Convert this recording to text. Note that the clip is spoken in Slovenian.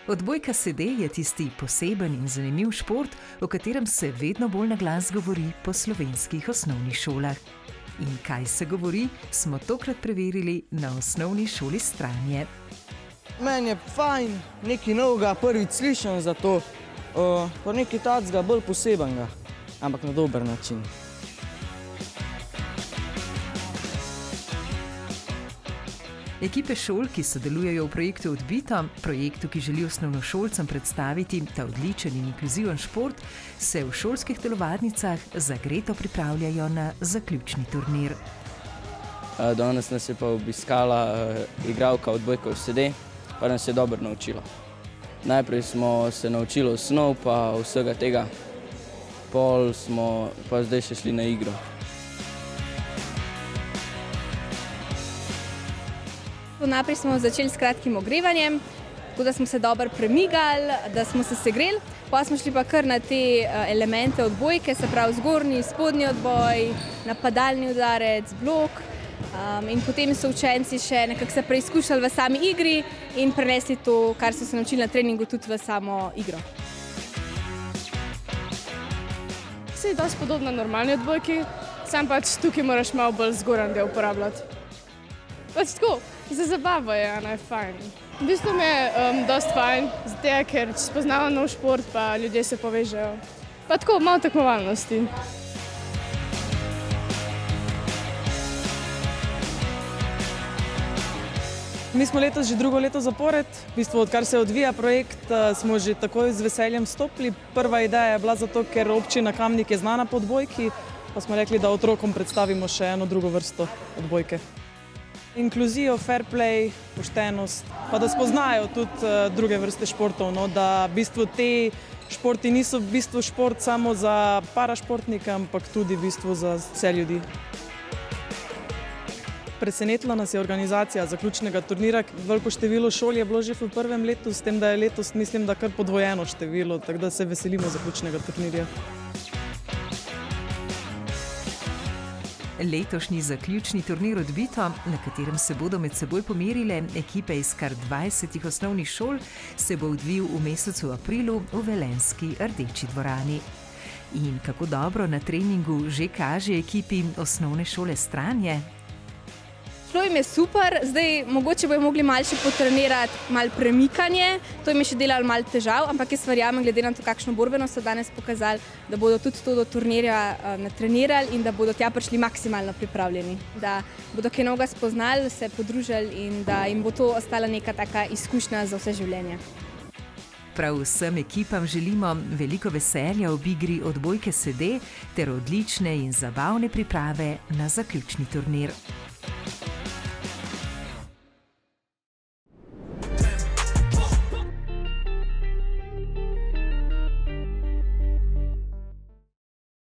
Odbojka sede je tisti poseben in zanimiv šport, o katerem se vedno bolj na glas govori po slovenskih osnovnih šolah. In kaj se govori, smo tokrat preverili na osnovni šoli Stranje. Meni je fajn, nekaj novega, prvič slišim za to, pa nekaj takega bolj posebenega, ampak na dober način. Ekipe šol, ki sodelujejo v projektu Odbito, projektu, ki želi osnovnošolcem predstaviti ta odličen in inkluziven šport, se v šolskih telovadnicah zagreto pripravljajo na zaključni turnir. Danes nas je pa obiskala igralka odbojke sede, pa nas je dobro naučila. Najprej smo se naučili osnov pa vsega tega, pol smo pa zdaj še šli na igro. Najprej smo začeli s kratkim ogrevanjem, tako da smo se dobro premigali, da smo se segreli. Pa smo šli pa kar na te elemente odbojke, se pravi zgornji, spodnji odboj, napadalni udarec, blok. In potem so učenci še nekako se preizkušali v sami igri in prenesli to, kar so se naučili na treningu, tudi v samo igro. Se je dosti podobno normalni odbojki, sam pač tukaj moraš malo bolj zgoren del uporabljati. Pač tako, za zabavo je, je fajn. V bistvu mi je dosti fajn, zato ker spoznava nov šport, pa ljudje se povežejo. Pa tako, malo tekmovalnosti. Mi smo letos že drugo leto zapored, v bistvu odkar se odvija projekt, smo že takoj z veseljem stopili. Prva ideja je bila zato, ker občina Kamnik je znana po odbojki, pa smo rekli, da otrokom predstavimo še eno drugo vrsto odbojke. Inkluzijo, fair play, poštenost, pa da spoznajo tudi druge vrste športov, da v bistvu te športi niso v bistvu šport samo za parašportnike, ampak tudi v bistvu za vse ljudi. Presenetila nas je organizacija zaključnega turnira. Veliko število šol je bilo že v prvem letu, s tem, da je letos, mislim, da kar podvojeno število, tako da se veselimo zaključnega turnirja. Letošnji zaključni turnir Odbito, na katerem se bodo med seboj pomerile ekipe iz kar 20 osnovnih šol, se bo odvil v mesecu aprilu v velenjski Rdeči dvorani. In kako dobro na treningu že kaže ekipi osnovne šole Stranje? Šlo jim je super, zdaj mogoče bojo mogli malo še potrenirati, malo premikanje, to jim je še delalo malo težav, ampak jaz verjamem, glede na to, kakšno borbenost so danes pokazali, da bodo tudi to do turnirja natrenirali in da bodo tja prišli maksimalno pripravljeni. Da bodo kaj novega spoznali, se podružili in da jim bo to ostala neka taka izkušnja za vse življenje. Prav vsem ekipam želimo veliko veselja ob igri odbojke sede ter odlične in zabavne priprave na zaključni turnir.